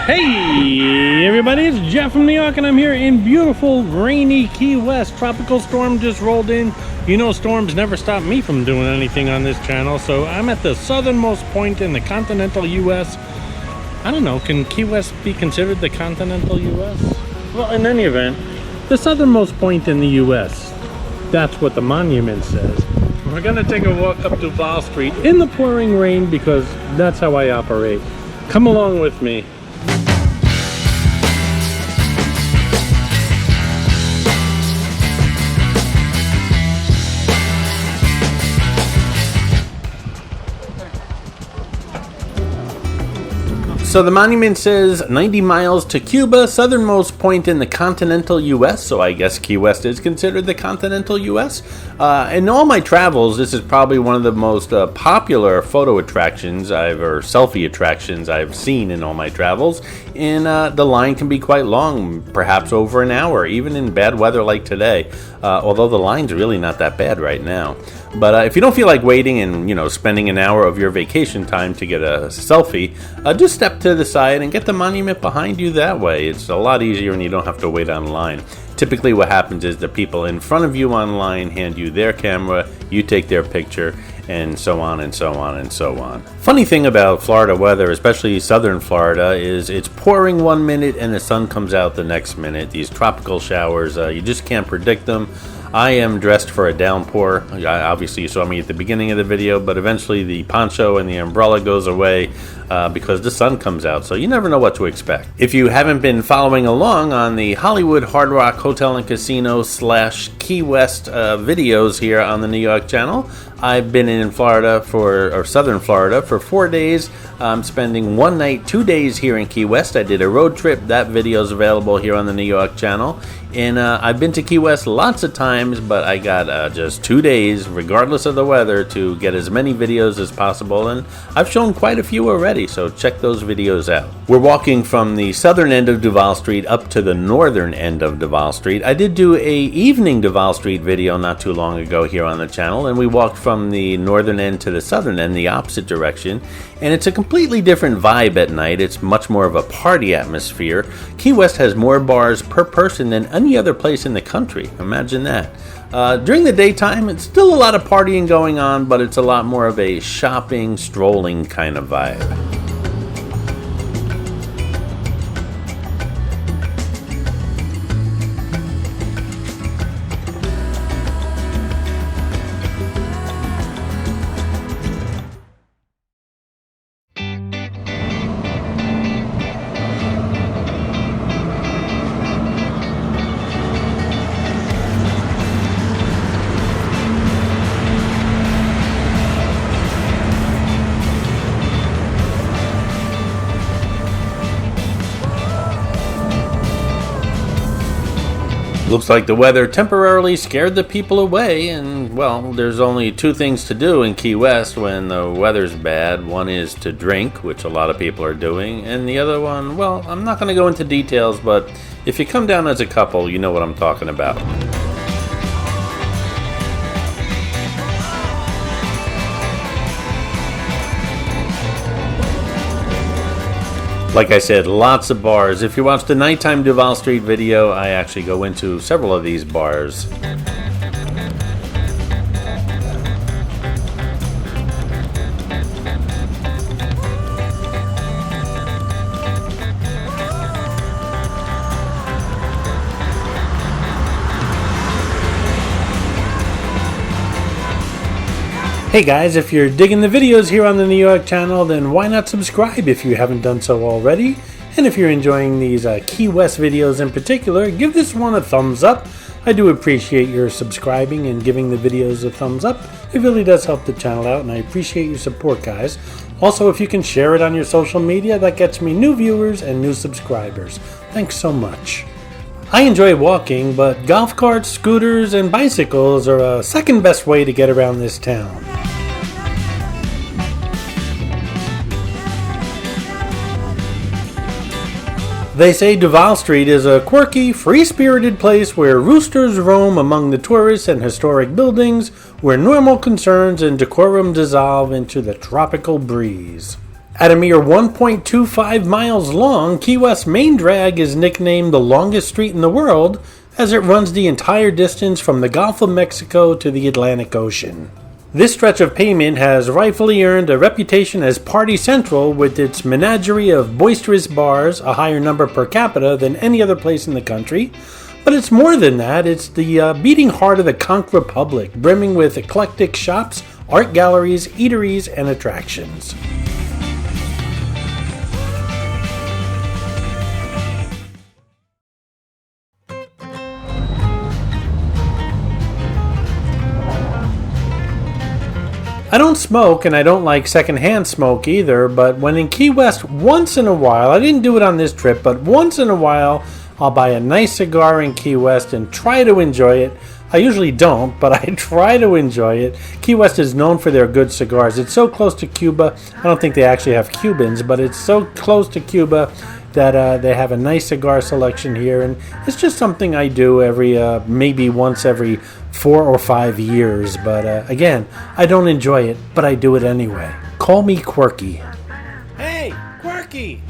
Hey everybody, it's Jeff from New York and I'm here in beautiful rainy Key West. Tropical storm just rolled in. You know, storms never stop me from doing anything on this channel, so I'm at the southernmost point in the continental US. I don't know, can Key West be considered the continental US? Well, in any event, the southernmost point in the US. That's what the monument says. We're gonna take a walk up Duval Street in the pouring rain because that's how I operate. Come along with me. So the monument says 90 miles to Cuba, southernmost point in the continental U.S., so I guess Key West is considered the continental U.S. In all my travels, this is probably one of the most popular photo attractions or selfie attractions I've seen in all my travels. And the line can be quite long, perhaps over an hour, even in bad weather like today, although the line's really not that bad right now. But if you don't feel like waiting and, spending an hour of your vacation time to get a selfie, just step to the side and get the monument behind you that way. It's a lot easier and you don't have to wait online. Typically what happens is the people in front of you online hand you their camera, you take their picture, and so on and so on and so on. Funny thing about Florida weather, especially southern Florida, is it's pouring 1 minute and the sun comes out the next minute. These tropical showers, you just can't predict them. I am dressed for a downpour. Obviously you saw me at the beginning of the video, but eventually the poncho and the umbrella goes away because the sun comes out, so you never know what to expect. If you haven't been following along on the Hollywood Hard Rock Hotel and Casino / Key West videos here on the New York channel, I've been in southern Florida for 4 days. I'm spending 1 night, 2 days here in Key West. I did a road trip. That video is available here on the New York channel. And I've been to Key West lots of times, but I got just 2 days, regardless of the weather, to get as many videos as possible. And I've shown quite a few already, so check those videos out. We're walking from the southern end of Duval Street up to the northern end of Duval Street. I did do a evening Duval Street video not too long ago here on the channel, and we walked from the northern end to the southern end, the opposite direction. And it's a completely different vibe at night. It's much more of a party atmosphere. Key West has more bars per person than any other place in the country. Imagine that. During the daytime, it's still a lot of partying going on, but it's a lot more of a shopping, strolling kind of vibe. Looks like the weather temporarily scared the people away, and well, there's only two things to do in Key West when the weather's bad. One is to drink, which a lot of people are doing, and the other one, well, I'm not going to go into details, but if you come down as a couple, you know what I'm talking about. Like I said, lots of bars. If you watch the nighttime Duval Street video, I actually go into several of these bars. Hey guys, if you're digging the videos here on the New York channel, then why not subscribe if you haven't done so already? And if you're enjoying these Key West videos in particular, give this one a thumbs up. I do appreciate your subscribing and giving the videos a thumbs up. It really does help the channel out, and I appreciate your support, guys. Also, if you can share it on your social media, that gets me new viewers and new subscribers. Thanks so much. I enjoy walking, but golf carts, scooters, and bicycles are a second best way to get around this town. They say Duval Street is a quirky, free-spirited place where roosters roam among the tourists and historic buildings, where normal concerns and decorum dissolve into the tropical breeze. At a mere 1.25 miles long, Key West's main drag is nicknamed the longest street in the world, as it runs the entire distance from the Gulf of Mexico to the Atlantic Ocean. This stretch of pavement has rightfully earned a reputation as party central with its menagerie of boisterous bars, a higher number per capita than any other place in the country. But it's more than that, it's the beating heart of the Conch Republic, brimming with eclectic shops, art galleries, eateries, and attractions. I don't smoke, and I don't like secondhand smoke either, but when in Key West, once in a while, I didn't do it on this trip, but once in a while, I'll buy a nice cigar in Key West and try to enjoy it. I usually don't, but I try to enjoy it. Key West is known for their good cigars. It's so close to Cuba. I don't think they actually have Cubans, but it's so close to Cuba that they have a nice cigar selection here, and it's just something I do maybe once every 4 or 5 years. But again, I don't enjoy it, but I do it anyway. Call me quirky. Hey, quirky!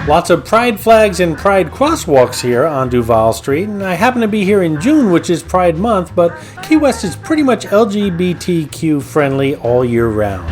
Lots of pride flags and pride crosswalks here on Duval Street, and I happen to be here in June, which is Pride Month, but Key West is pretty much LGBTQ friendly all year round.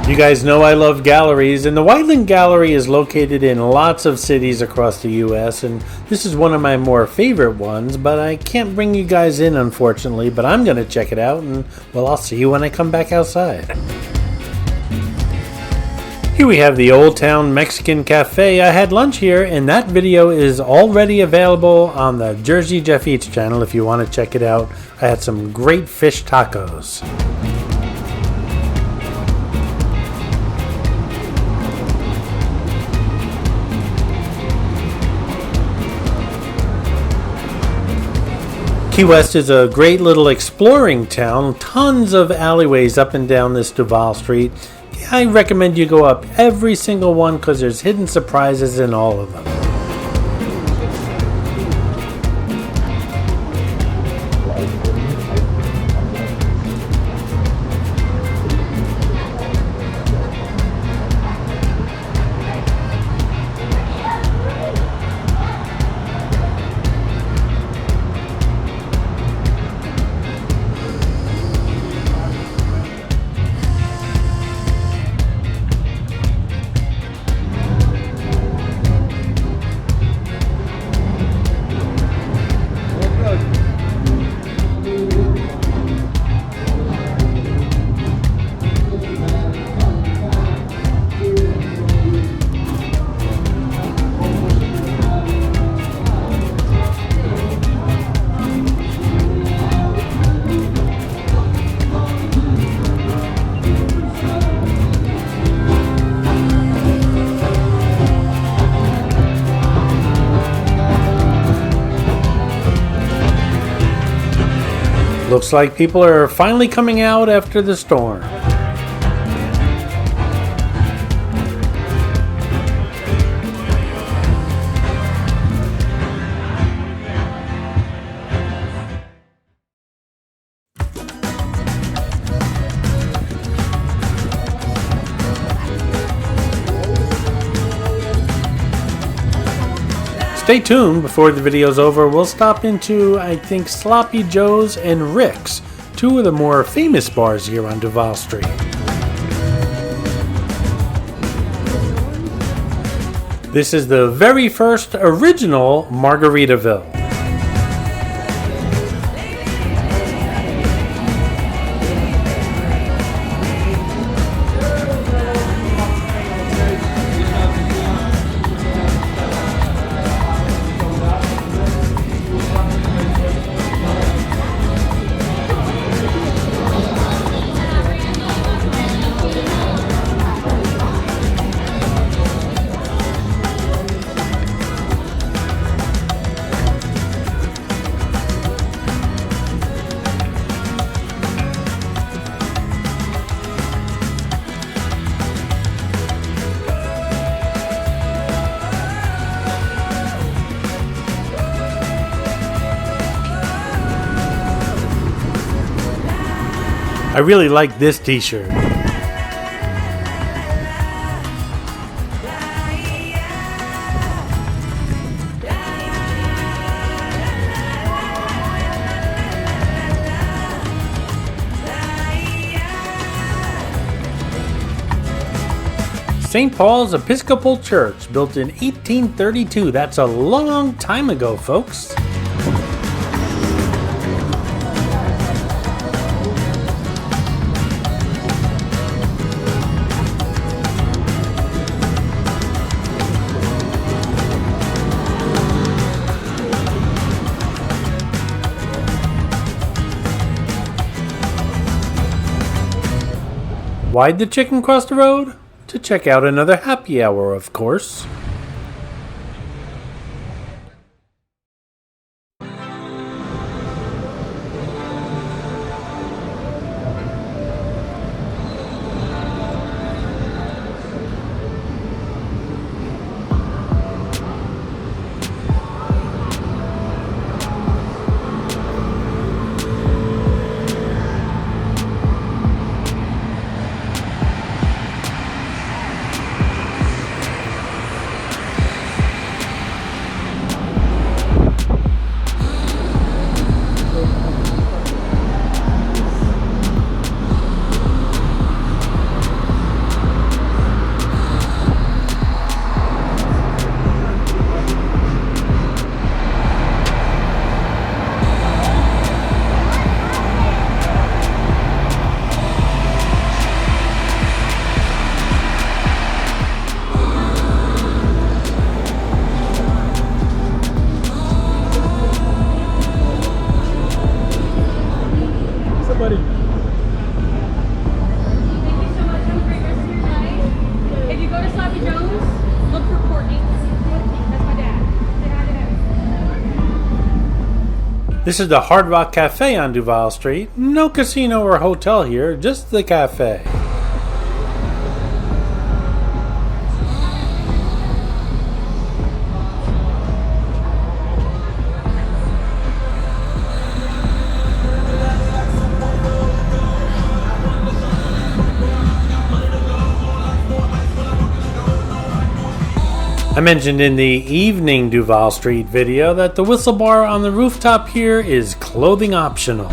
You guys know I love galleries, and the Whiteland Gallery is located in lots of cities across the U.S., and this is one of my more favorite ones, but I can't bring you guys in, unfortunately, but I'm going to check it out, and, well, I'll see you when I come back outside. Here we have the Old Town Mexican Cafe. I had lunch here, and that video is already available on the Jersey Jeff Eats channel if you want to check it out. I had some great fish tacos. Key West is a great little exploring town, tons of alleyways up and down this Duval Street. I recommend you go up every single one because there's hidden surprises in all of them. Looks like people are finally coming out after the storm. Stay tuned. Before the video's over, we'll stop into, I think, Sloppy Joe's and Rick's, two of the more famous bars here on Duval Street. This is the very first original Margaritaville. I really like this t-shirt. St. Paul's Episcopal Church, built in 1832. That's a long time ago, folks. Why'd the chicken cross the road? To check out another happy hour, of course. This is the Hard Rock Cafe on Duval Street. No casino or hotel here, just the cafe. I mentioned in the evening Duval Street video that the whistle bar on the rooftop here is clothing optional.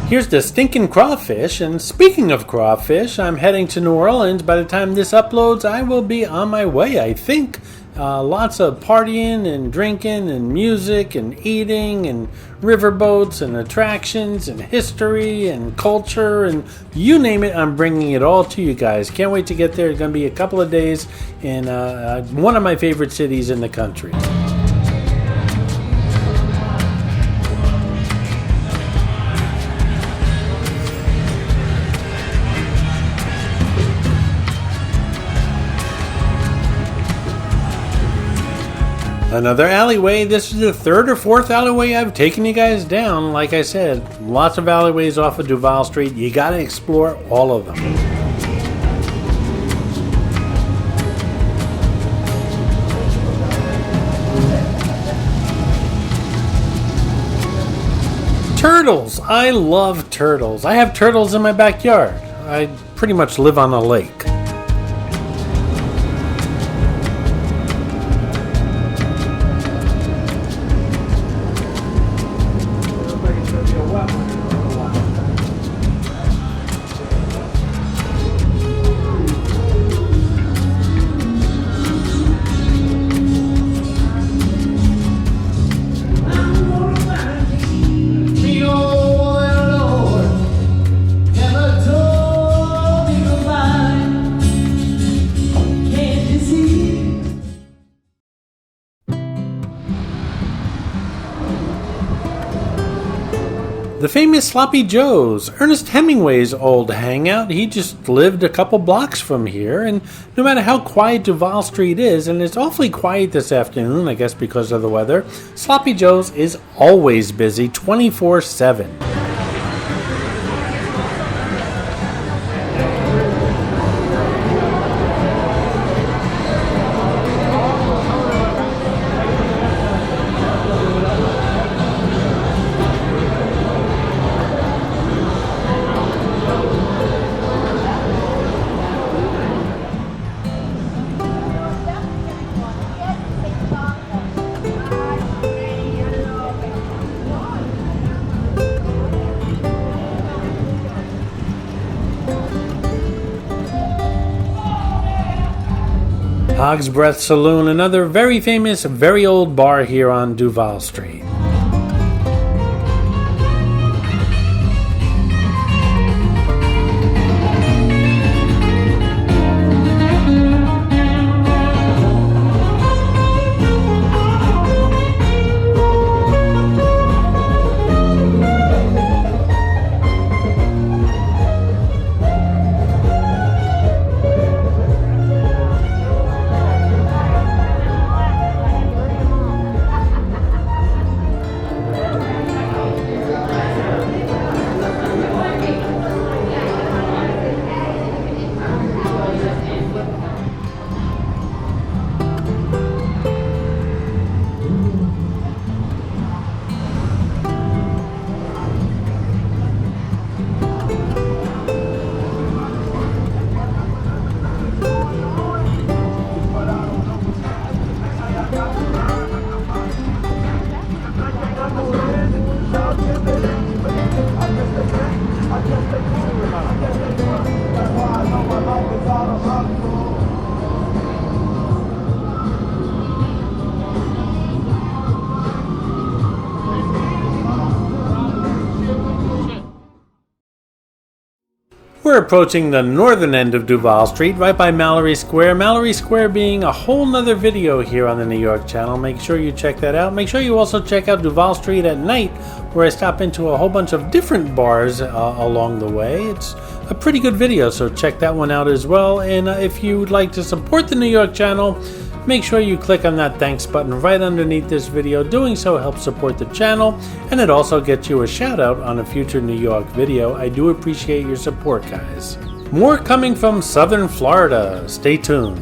Here's the stinking crawfish, and speaking of crawfish, I'm heading to New Orleans. By the time this uploads, I will be on my way, I think. Lots of partying and drinking and music and eating and riverboats and attractions and history and culture and you name it, I'm bringing it all to you guys. Can't wait to get there. It's going to be a couple of days in one of my favorite cities in the country. Another alleyway. This is the third or fourth alleyway I've taken you guys down. Like I said, lots of alleyways off of Duval Street. You gotta explore all of them. Turtles! I love turtles. I have turtles in my backyard. I pretty much live on a lake. The famous Sloppy Joe's, Ernest Hemingway's old hangout. He just lived a couple blocks from here, and no matter how quiet Duval Street is, and it's awfully quiet this afternoon, I guess because of the weather, Sloppy Joe's is always busy 24/7. Hog's Breath Saloon, another very famous, very old bar here on Duval Street. We're approaching the northern end of Duval Street, right by Mallory Square. Mallory Square being a whole nother video here on the New York channel. Make sure you check that out. Make sure you also check out Duval Street at night, where I stop into a whole bunch of different bars along the way. It's a pretty good video, so check that one out as well. And if you would like to support the New York channel, make sure you click on that thanks button right underneath this video. Doing so helps support the channel, and it also gets you a shout out on a future New York video. I do appreciate your support, guys. More coming from Southern Florida. Stay tuned.